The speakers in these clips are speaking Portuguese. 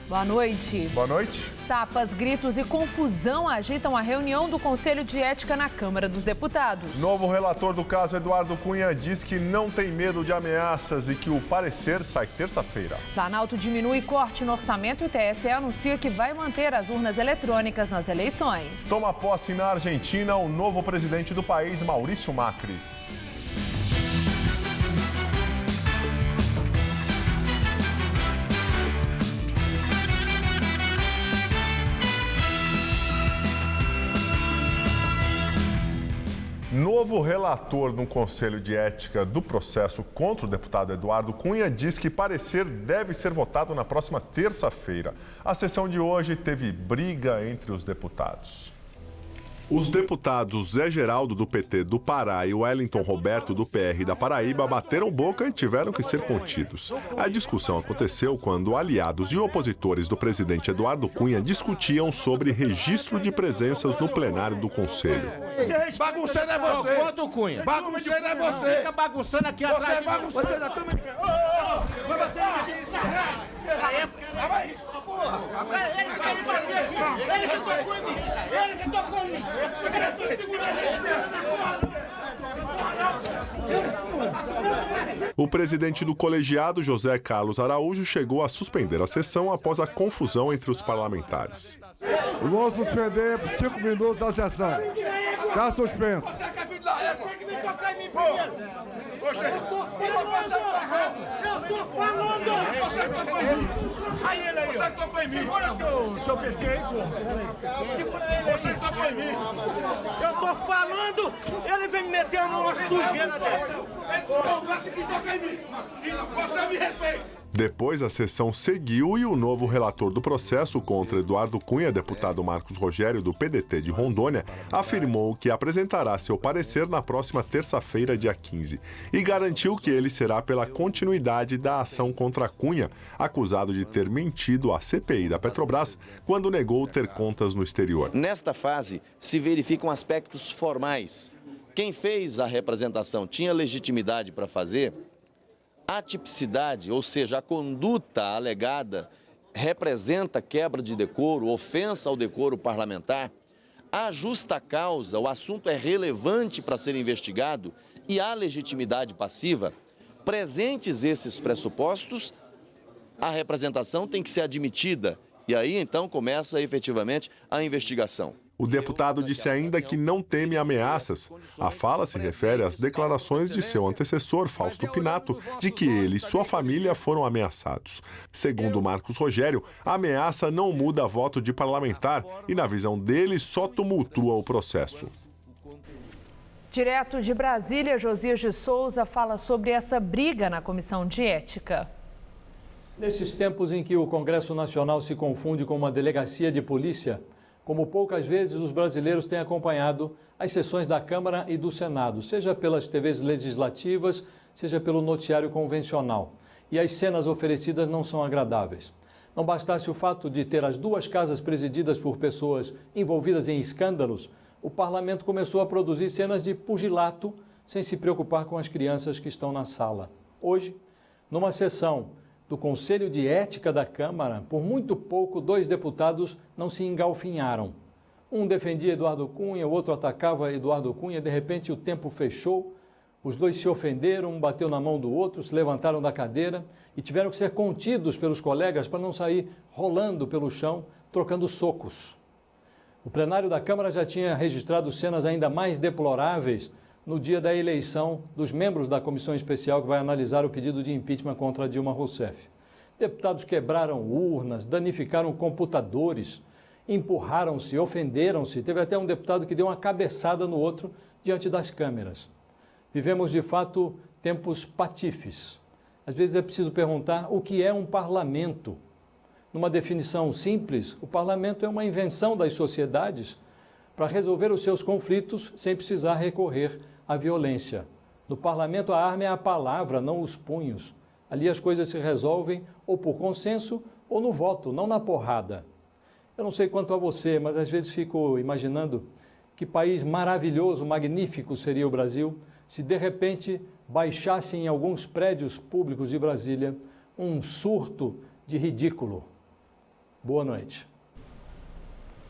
Boa noite. Boa noite. Tapas, gritos e confusão agitam a reunião do Conselho de Ética na Câmara dos Deputados. Novo relator do caso, Eduardo Cunha, diz que não tem medo de ameaças e que o parecer sai terça-feira. Planalto diminui corte no orçamento e o TSE anuncia que vai manter as urnas eletrônicas nas eleições. Toma posse na Argentina o novo presidente do país, Maurício Macri. Novo relator no Conselho de Ética do processo contra o deputado Eduardo Cunha diz que parecer deve ser votado na próxima terça-feira. A sessão de hoje teve briga entre os deputados. Os deputados Zé Geraldo, do PT do Pará, e Wellington Roberto, do PR da Paraíba, bateram boca e tiveram que ser contidos. A discussão aconteceu quando aliados e opositores do presidente Eduardo Cunha discutiam sobre registro de presenças no plenário do Conselho. Bagunçando é você! Quanto o Cunha? Bagunçando é você! Fica bagunçando aqui atrás. Você é bagunçando! Vai bater aqui! Ele que tocou em mim! Ele que tocou em mim! O presidente do colegiado, José Carlos Araújo, chegou a suspender a sessão após a confusão entre os parlamentares. Vou suspender por 5 minutos a sessão. Está suspenso. Você que é filho da égua! Você que vem tocar em mim primeiro! Eu estou falando! Você tocou em mim! Aí ele aí, Você tocou em mim! Segura o seu PC aí, pô! Segura ele aí! Você tocou em mim! Eu tô falando, ele vem me meter numa sujeira dessa! Você que toca em mim! Você me respeita! Depois, a sessão seguiu e o novo relator do processo contra Eduardo Cunha, deputado Marcos Rogério, do PDT de Rondônia, afirmou que apresentará seu parecer na próxima terça-feira, dia 15, e garantiu que ele será pela continuidade da ação contra Cunha, acusado de ter mentido à CPI da Petrobras quando negou ter contas no exterior. Nesta fase, se verificam aspectos formais. Quem fez a representação tinha legitimidade para fazer? A tipicidade, ou seja, a conduta alegada, representa quebra de decoro, ofensa ao decoro parlamentar? Há justa causa, o assunto é relevante para ser investigado e há legitimidade passiva? Presentes esses pressupostos, a representação tem que ser admitida e aí então começa efetivamente a investigação. O deputado disse ainda que não teme ameaças. A fala se refere às declarações de seu antecessor, Fausto Pinato, de que ele e sua família foram ameaçados. Segundo Marcos Rogério, a ameaça não muda voto de parlamentar e, na visão dele, só tumultua o processo. Direto de Brasília, Josias de Souza fala sobre essa briga na Comissão de Ética. Nesses tempos em que o Congresso Nacional se confunde com uma delegacia de polícia, como poucas vezes os brasileiros têm acompanhado as sessões da Câmara e do Senado, seja pelas TVs legislativas, seja pelo noticiário convencional. E as cenas oferecidas não são agradáveis. Não bastasse o fato de ter as duas casas presididas por pessoas envolvidas em escândalos, o parlamento começou a produzir cenas de pugilato sem se preocupar com as crianças que estão na sala. Hoje, numa sessão do Conselho de Ética da Câmara, por muito pouco, 2 deputados não se engalfinharam. Um defendia Eduardo Cunha, o outro atacava Eduardo Cunha, de repente o tempo fechou, os dois se ofenderam, um bateu na mão do outro, se levantaram da cadeira e tiveram que ser contidos pelos colegas para não sair rolando pelo chão, trocando socos. O plenário da Câmara já tinha registrado cenas ainda mais deploráveis no dia da eleição dos membros da comissão especial que vai analisar o pedido de impeachment contra Dilma Rousseff. Deputados quebraram urnas, danificaram computadores, empurraram-se, ofenderam-se. Teve até um deputado que deu uma cabeçada no outro diante das câmeras. Vivemos, de fato, tempos patifes. Às vezes é preciso perguntar o que é um parlamento. Numa definição simples, o parlamento é uma invenção das sociedades para resolver os seus conflitos sem precisar recorrer à violência. No parlamento, a arma é a palavra, não os punhos. Ali as coisas se resolvem ou por consenso ou no voto, não na porrada. Eu não sei quanto a você, mas às vezes fico imaginando que país maravilhoso, magnífico seria o Brasil se de repente baixasse em alguns prédios públicos de Brasília um surto de ridículo. Boa noite.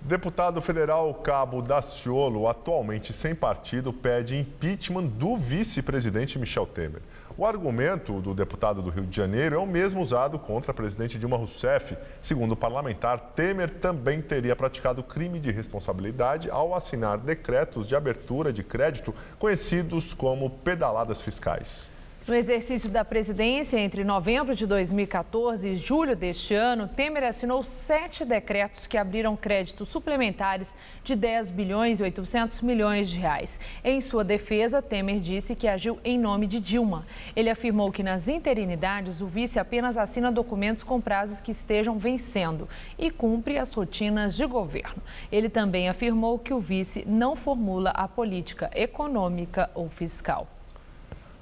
Deputado federal Cabo Daciolo, atualmente sem partido, pede impeachment do vice-presidente Michel Temer. O argumento do deputado do Rio de Janeiro é o mesmo usado contra a presidente Dilma Rousseff. Segundo o parlamentar, Temer também teria praticado crime de responsabilidade ao assinar decretos de abertura de crédito conhecidos como pedaladas fiscais. No exercício da presidência, entre novembro de 2014 e julho deste ano, Temer assinou 7 decretos que abriram créditos suplementares de 10 bilhões e 800 milhões de reais. Em sua defesa, Temer disse que agiu em nome de Dilma. Ele afirmou que nas interinidades o vice apenas assina documentos com prazos que estejam vencendo e cumpre as rotinas de governo. Ele também afirmou que o vice não formula a política econômica ou fiscal.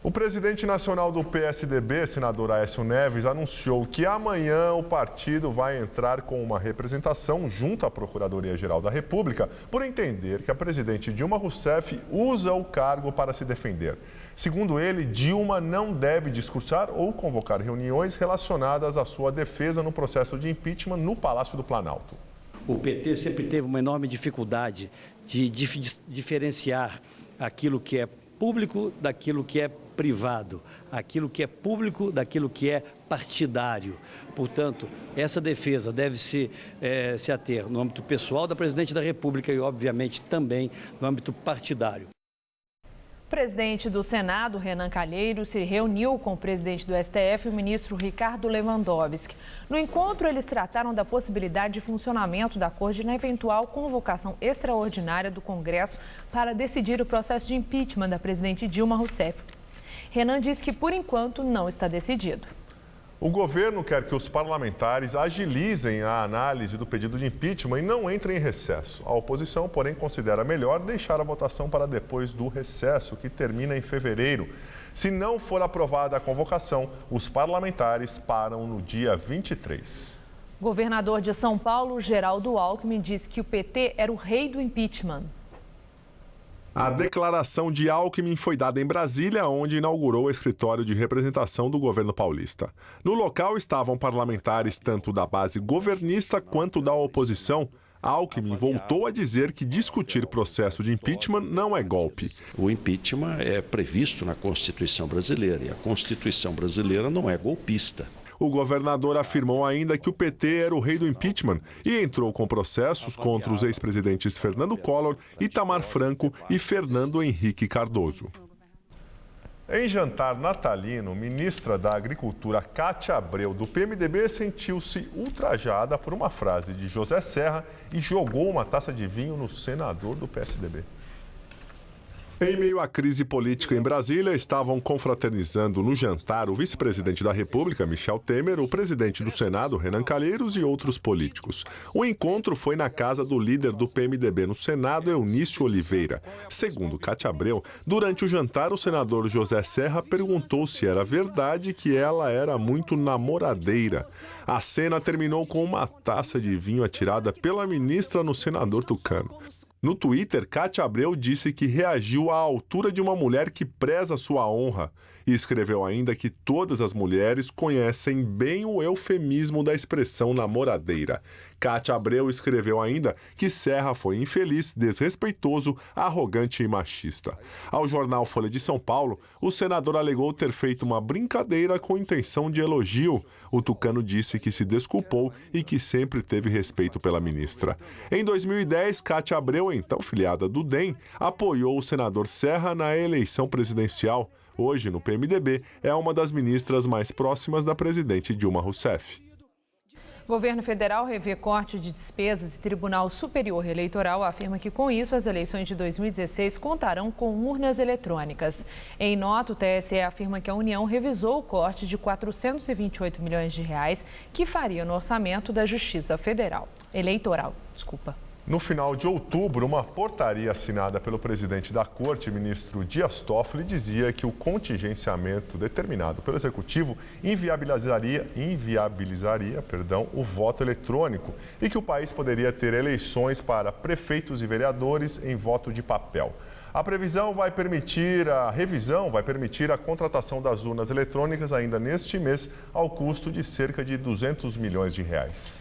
O presidente nacional do PSDB, senador Aécio Neves, anunciou que amanhã o partido vai entrar com uma representação junto à Procuradoria-Geral da República por entender que a presidente Dilma Rousseff usa o cargo para se defender. Segundo ele, Dilma não deve discursar ou convocar reuniões relacionadas à sua defesa no processo de impeachment no Palácio do Planalto. O PT sempre teve uma enorme dificuldade de diferenciar aquilo que é público daquilo que é privado, aquilo que é público daquilo que é partidário. Portanto, essa defesa deve se ater no âmbito pessoal da presidente da República e, obviamente, também no âmbito partidário. O presidente do Senado, Renan Calheiros, se reuniu com o presidente do STF, o ministro Ricardo Lewandowski. No encontro, eles trataram da possibilidade de funcionamento da Corte na eventual convocação extraordinária do Congresso para decidir o processo de impeachment da presidente Dilma Rousseff. Renan disse que, por enquanto, não está decidido. O governo quer que os parlamentares agilizem a análise do pedido de impeachment e não entrem em recesso. A oposição, porém, considera melhor deixar a votação para depois do recesso, que termina em fevereiro. Se não for aprovada a convocação, os parlamentares param no dia 23. O governador de São Paulo, Geraldo Alckmin, disse que o PT era o rei do impeachment. A declaração de Alckmin foi dada em Brasília, onde inaugurou o escritório de representação do governo paulista. No local estavam parlamentares tanto da base governista quanto da oposição. Alckmin voltou a dizer que discutir processo de impeachment não é golpe. O impeachment é previsto na Constituição brasileira e a Constituição brasileira não é golpista. O governador afirmou ainda que o PT era o rei do impeachment e entrou com processos contra os ex-presidentes Fernando Collor, Itamar Franco e Fernando Henrique Cardoso. Em jantar natalino, ministra da Agricultura Cátia Abreu, do PMDB, sentiu-se ultrajada por uma frase de José Serra e jogou uma taça de vinho no senador do PSDB. Em meio à crise política em Brasília, estavam confraternizando no jantar o vice-presidente da República, Michel Temer, o presidente do Senado, Renan Calheiros, e outros políticos. O encontro foi na casa do líder do PMDB no Senado, Eunício Oliveira. Segundo Cátia Abreu, durante o jantar, o senador José Serra perguntou se era verdade que ela era muito namoradeira. A cena terminou com uma taça de vinho atirada pela ministra no senador tucano. No Twitter, Cátia Abreu disse que reagiu à altura de uma mulher que preza sua honra e escreveu ainda que todas as mulheres conhecem bem o eufemismo da expressão namoradeira. Cátia Abreu escreveu ainda que Serra foi infeliz, desrespeitoso, arrogante e machista. Ao jornal Folha de São Paulo, o senador alegou ter feito uma brincadeira com intenção de elogio. O tucano disse que se desculpou e que sempre teve respeito pela ministra. Em 2010, Cátia Abreu, então filiada do DEM, apoiou o senador Serra na eleição presidencial. Hoje, no PMDB, é uma das ministras mais próximas da presidente Dilma Rousseff. O governo federal revê corte de despesas e Tribunal Superior Eleitoral afirma que, com isso, as eleições de 2016 contarão com urnas eletrônicas. Em nota, o TSE afirma que a União revisou o corte de 428 milhões de reais que faria no orçamento da Justiça Eleitoral. No final de outubro, uma portaria assinada pelo presidente da Corte, ministro Dias Toffoli, dizia que o contingenciamento determinado pelo Executivo inviabilizaria o voto eletrônico e que o país poderia ter eleições para prefeitos e vereadores em voto de papel. A revisão vai permitir a contratação das urnas eletrônicas ainda neste mês, ao custo de cerca de 200 milhões de reais.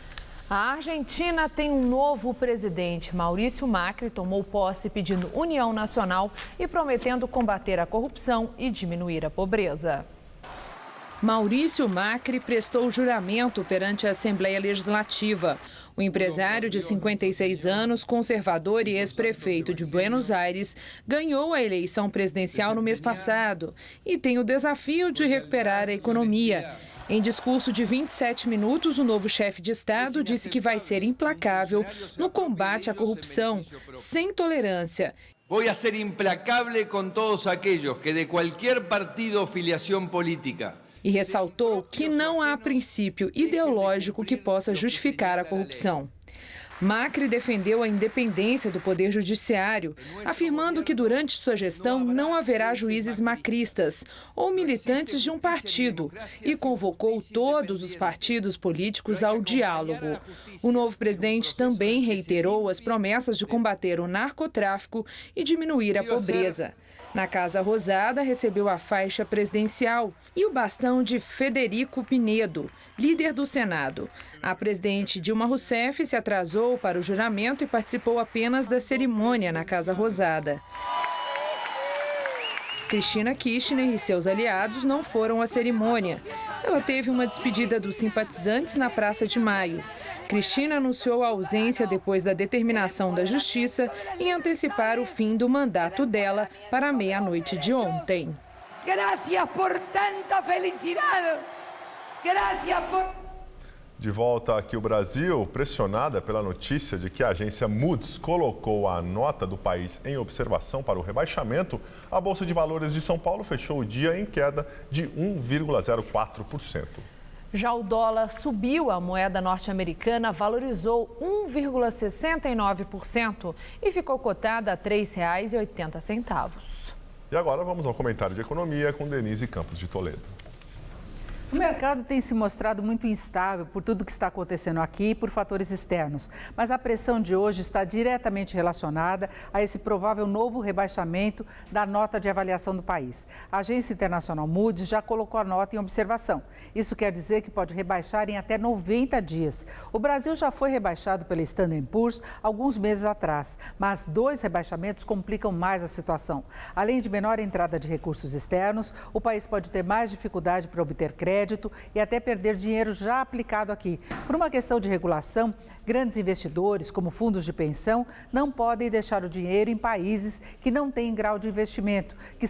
A Argentina tem um novo presidente. Maurício Macri tomou posse pedindo união nacional e prometendo combater a corrupção e diminuir a pobreza. Maurício Macri prestou juramento perante a Assembleia Legislativa. O empresário de 56 anos, conservador e ex-prefeito de Buenos Aires, ganhou a eleição presidencial no mês passado e tem o desafio de recuperar a economia. Em discurso de 27 minutos, o novo chefe de Estado disse que vai ser implacável no combate à corrupção, sem tolerância. Vou ser implacável com todos aqueles que de qualquer partido ou filiação política. E ressaltou que não há princípio ideológico que possa justificar a corrupção. Macri defendeu a independência do Poder Judiciário, afirmando que durante sua gestão não haverá juízes macristas ou militantes de um partido e convocou todos os partidos políticos ao diálogo. O novo presidente também reiterou as promessas de combater o narcotráfico e diminuir a pobreza. Na Casa Rosada, recebeu a faixa presidencial e o bastão de Federico Pinedo, líder do Senado. A presidente Dilma Rousseff se atrasou para o juramento e participou apenas da cerimônia na Casa Rosada. Cristina Kirchner e seus aliados não foram à cerimônia. Ela teve uma despedida dos simpatizantes na Praça de Maio. Cristina anunciou a ausência depois da determinação da Justiça em antecipar o fim do mandato dela para a meia-noite de ontem. Gracias por tanta felicidade. Gracias por... De volta aqui ao Brasil, pressionada pela notícia de que a agência Moody's colocou a nota do país em observação para o rebaixamento, a Bolsa de Valores de São Paulo fechou o dia em queda de 1,04%. Já o dólar subiu, a moeda norte-americana valorizou 1,69% e ficou cotada a R$ 3,80. E agora vamos ao comentário de economia com Denise Campos de Toledo. O mercado tem se mostrado muito instável por tudo que está acontecendo aqui e por fatores externos. Mas a pressão de hoje está diretamente relacionada a esse provável novo rebaixamento da nota de avaliação do país. A agência internacional Moody's já colocou a nota em observação. Isso quer dizer que pode rebaixar em até 90 dias. O Brasil já foi rebaixado pela Standard & Poor's alguns meses atrás, mas 2 rebaixamentos complicam mais a situação. Além de menor entrada de recursos externos, o país pode ter mais dificuldade para obter crédito e até perder dinheiro já aplicado aqui. Por uma questão de regulação, grandes investidores, como fundos de pensão, não podem deixar o dinheiro em países que não têm grau de investimento, que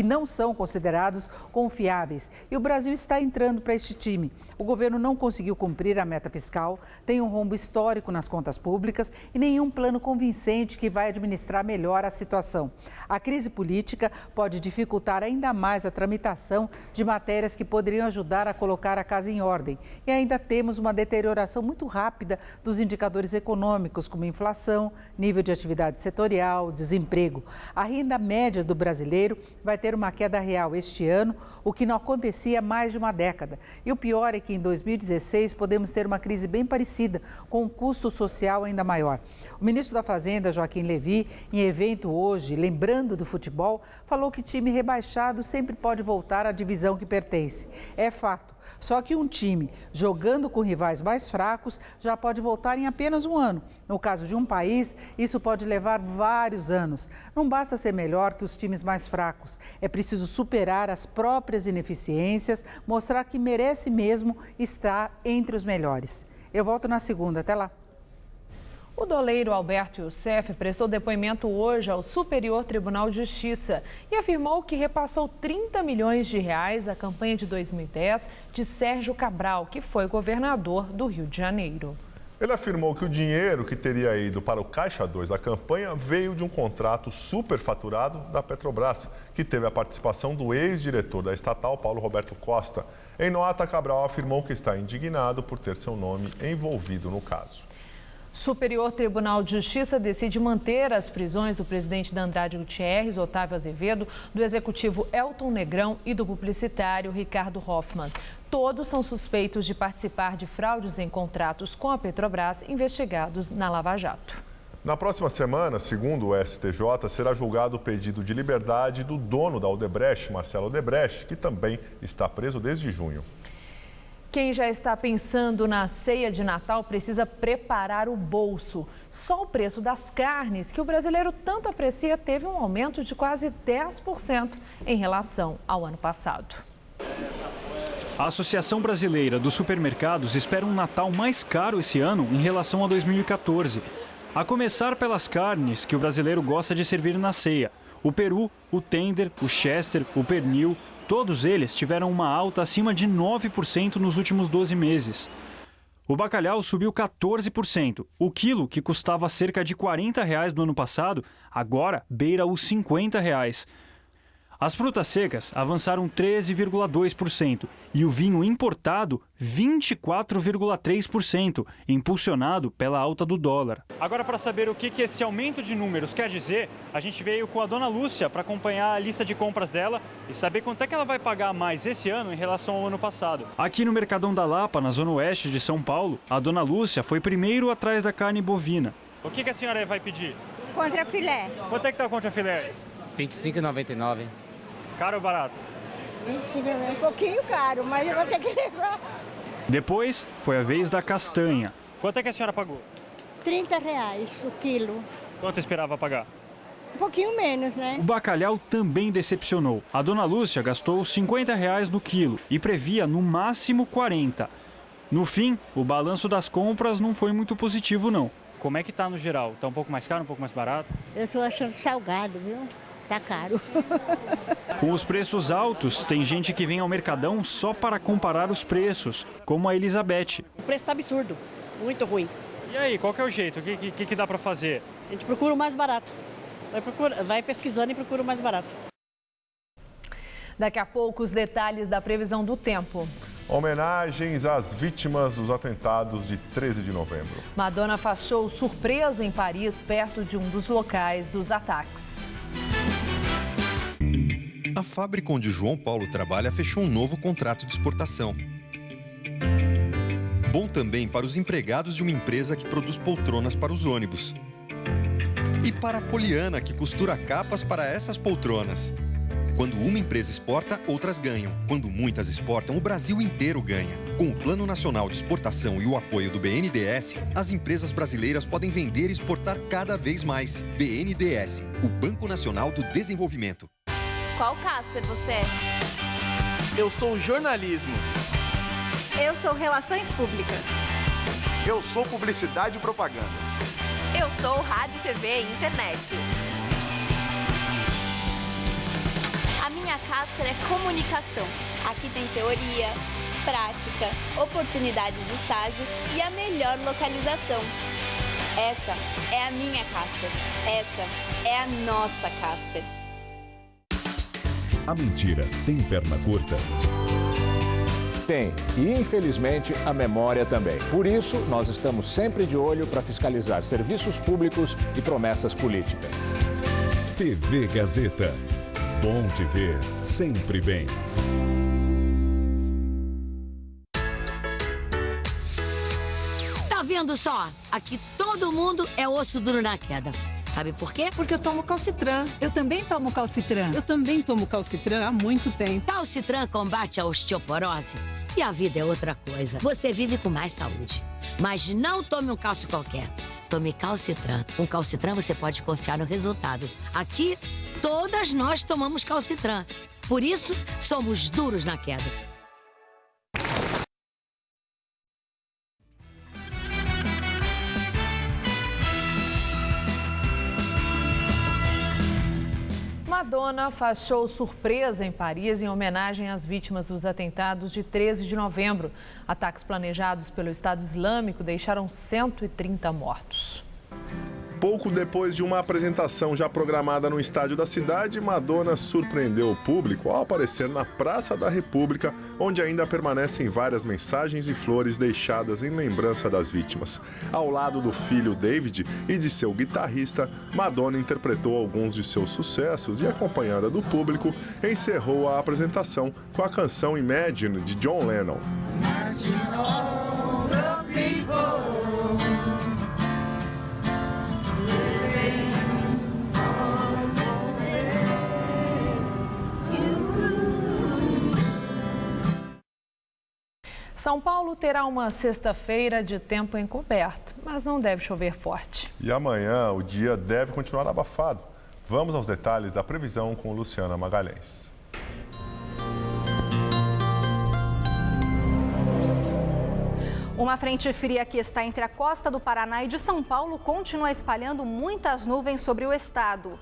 não são considerados confiáveis. E o Brasil está entrando para este time. O governo não conseguiu cumprir a meta fiscal, tem um rombo histórico nas contas públicas e nenhum plano convincente que vai administrar melhor a situação. A crise política pode dificultar ainda mais a tramitação de matérias que poderiam ajudar a colocar a casa em ordem. E ainda temos uma deterioração muito rápida dos indicadores econômicos, como inflação, nível de atividade setorial, desemprego. A renda média do brasileiro vai ter uma queda real este ano, o que não acontecia há mais de uma década. E o pior é que em 2016 podemos ter uma crise bem parecida, com um custo social ainda maior. O ministro da Fazenda, Joaquim Levy, em evento hoje, lembrando do futebol, falou que time rebaixado sempre pode voltar à divisão que pertence. É fato. Só que um time jogando com rivais mais fracos já pode voltar em apenas um ano. No caso de um país, isso pode levar vários anos. Não basta ser melhor que os times mais fracos. É preciso superar as próprias ineficiências, mostrar que merece mesmo estar entre os melhores. Eu volto na segunda. Até lá. O doleiro Alberto Youssef prestou depoimento hoje ao Superior Tribunal de Justiça e afirmou que repassou 30 milhões de reais à campanha de 2010 de Sérgio Cabral, que foi governador do Rio de Janeiro. Ele afirmou que o dinheiro que teria ido para o Caixa 2 da campanha veio de um contrato superfaturado da Petrobras, que teve a participação do ex-diretor da estatal, Paulo Roberto Costa. Em nota, Cabral afirmou que está indignado por ter seu nome envolvido no caso. Superior Tribunal de Justiça decide manter as prisões do presidente da Andrade Gutierrez, Otávio Azevedo, do executivo Elton Negrão e do publicitário Ricardo Hoffmann. Todos são suspeitos de participar de fraudes em contratos com a Petrobras, investigados na Lava Jato. Na próxima semana, segundo o STJ, será julgado o pedido de liberdade do dono da Odebrecht, Marcelo Odebrecht, que também está preso desde junho. Quem já está pensando na ceia de Natal precisa preparar o bolso. Só o preço das carnes, que o brasileiro tanto aprecia, teve um aumento de quase 10% em relação ao ano passado. A Associação Brasileira dos Supermercados espera um Natal mais caro esse ano em relação a 2014. A começar pelas carnes que o brasileiro gosta de servir na ceia. O peru, o tender, o chester, o pernil, todos eles tiveram uma alta acima de 9% nos últimos 12 meses. O bacalhau subiu 14%. O quilo, que custava cerca de R$ 40 no ano passado, agora beira os R$ 50. As frutas secas avançaram 13,2% e o vinho importado 24,3%, impulsionado pela alta do dólar. Agora, para saber o que esse aumento de números quer dizer, a gente veio com a dona Lúcia para acompanhar a lista de compras dela e saber quanto é que ela vai pagar mais esse ano em relação ao ano passado. Aqui no Mercadão da Lapa, na zona oeste de São Paulo, a dona Lúcia foi primeiro atrás da carne bovina. O que a senhora vai pedir? Contrafilé. Quanto é que está o contrafilé? R$ 25,99. Caro ou barato? Um pouquinho caro, mas eu vou ter que levar. Depois, foi a vez da castanha. Quanto é que a senhora pagou? R$ 30 o quilo. Quanto esperava pagar? Um pouquinho menos, né? O bacalhau também decepcionou. A dona Lúcia gastou R$ 50 no quilo e previa no máximo 40. No fim, o balanço das compras não foi muito positivo, não. Como é que tá no geral? Tá um pouco mais caro, um pouco mais barato? Eu estou achando salgado, viu? Tá caro. Com os preços altos, tem gente que vem ao Mercadão só para comparar os preços, como a Elizabeth. O preço está absurdo, muito ruim. E aí, qual que é o jeito? O que dá para fazer? A gente procura o mais barato. Vai pesquisando e procura o mais barato. Daqui a pouco, os detalhes da previsão do tempo. Homenagens às vítimas dos atentados de 13 de novembro. Madonna faz show surpresa em Paris, perto de um dos locais dos ataques. A fábrica onde João Paulo trabalha fechou um novo contrato de exportação. Bom também para os empregados de uma empresa que produz poltronas para os ônibus. E para a Poliana, que costura capas para essas poltronas. Quando uma empresa exporta, outras ganham. Quando muitas exportam, o Brasil inteiro ganha. Com o Plano Nacional de Exportação e o apoio do BNDES, as empresas brasileiras podem vender e exportar cada vez mais. BNDES, o Banco Nacional do Desenvolvimento. Qual Casper você é? Eu sou jornalismo. Eu sou relações públicas. Eu sou publicidade e propaganda. Eu sou rádio, TV e internet. A minha Casper é comunicação. Aqui tem teoria, prática, oportunidade de estágio e a melhor localização. Essa é a minha Casper. Essa é a nossa Casper. A mentira tem perna curta? Tem, e infelizmente a memória também. Por isso, nós estamos sempre de olho para fiscalizar serviços públicos e promessas políticas. TV Gazeta. Bom te ver sempre bem. Tá vendo só? Aqui todo mundo é osso duro na queda. Sabe por quê? Porque eu tomo Calcitran. Eu também tomo Calcitran. Eu também tomo Calcitran há muito tempo. Calcitran combate a osteoporose e a vida é outra coisa. Você vive com mais saúde. Mas não tome um cálcio qualquer. Tome Calcitran. Com Calcitran você pode confiar no resultado. Aqui, todas nós tomamos Calcitran. Por isso, somos duros na queda. Madonna faz show surpresa em Paris em homenagem às vítimas dos atentados de 13 de novembro. Ataques planejados pelo Estado Islâmico deixaram 130 mortos. Pouco depois de uma apresentação já programada no estádio da cidade, Madonna surpreendeu o público ao aparecer na Praça da República, onde ainda permanecem várias mensagens e flores deixadas em lembrança das vítimas. Ao lado do filho David e de seu guitarrista, Madonna interpretou alguns de seus sucessos e, acompanhada do público, encerrou a apresentação com a canção Imagine, de John Lennon. São Paulo terá uma sexta-feira de tempo encoberto, mas não deve chover forte. E amanhã o dia deve continuar abafado. Vamos aos detalhes da previsão com Luciana Magalhães. Uma frente fria que está entre a costa do Paraná e de São Paulo continua espalhando muitas nuvens sobre o estado.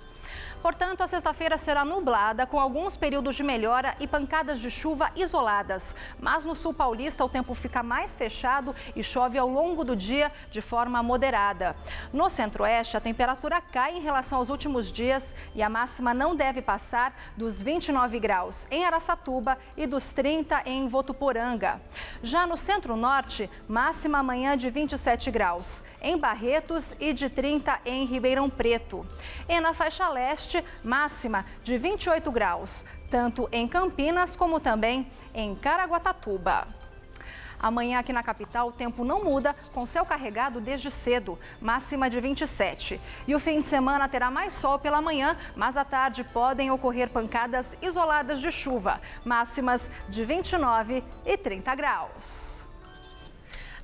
Portanto, a sexta-feira será nublada, com alguns períodos de melhora e pancadas de chuva isoladas. Mas no sul paulista o tempo fica mais fechado e chove ao longo do dia de forma moderada. No centro-oeste, a temperatura cai em relação aos últimos dias e a máxima não deve passar dos 29 graus em Araçatuba e dos 30 em Votuporanga. Já no centro-norte, máxima amanhã de 27 graus em Barretos e de 30 em Ribeirão Preto. E na faixa leste, máxima de 28 graus, tanto em Campinas como também em Caraguatatuba. Amanhã aqui na capital o tempo não muda, com céu carregado desde cedo, máxima de 27. E o fim de semana terá mais sol pela manhã, mas à tarde podem ocorrer pancadas isoladas de chuva, máximas de 29 e 30 graus.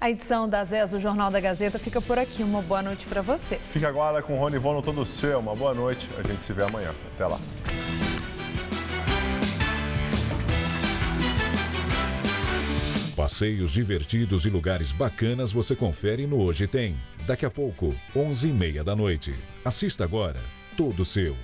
A edição das 10 do Jornal da Gazeta fica por aqui. Uma boa noite para você. Fica agora com o Rony Von no Todo Seu. Uma boa noite. A gente se vê amanhã. Até lá. Passeios divertidos e lugares bacanas você confere no Hoje Tem. Daqui a pouco, 11h30 da noite. Assista agora. Todo Seu.